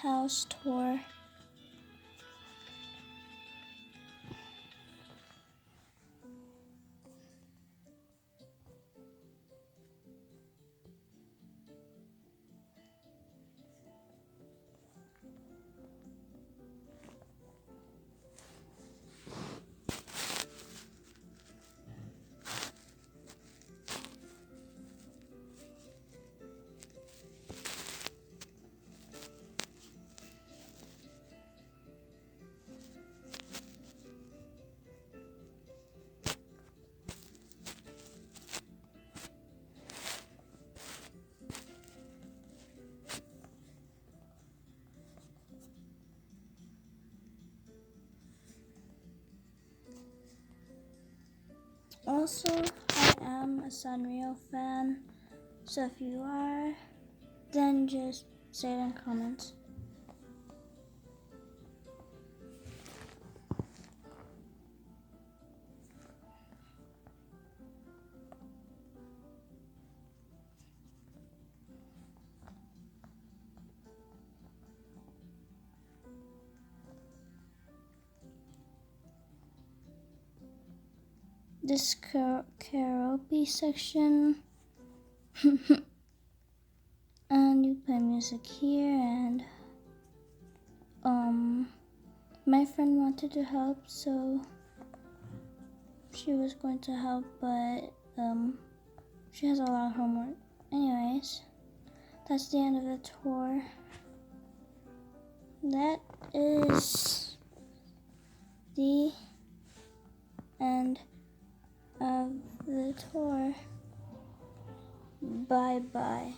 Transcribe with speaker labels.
Speaker 1: house tour. Also, I am a Sanrio fan, so if you are, then just say it in comments. This karaoke section, and you play music here, and my friend wanted to help, so she was going to help, but she has a lot of homework. Anyways, that's the end of the tour. That is the end of the tour. Bye bye.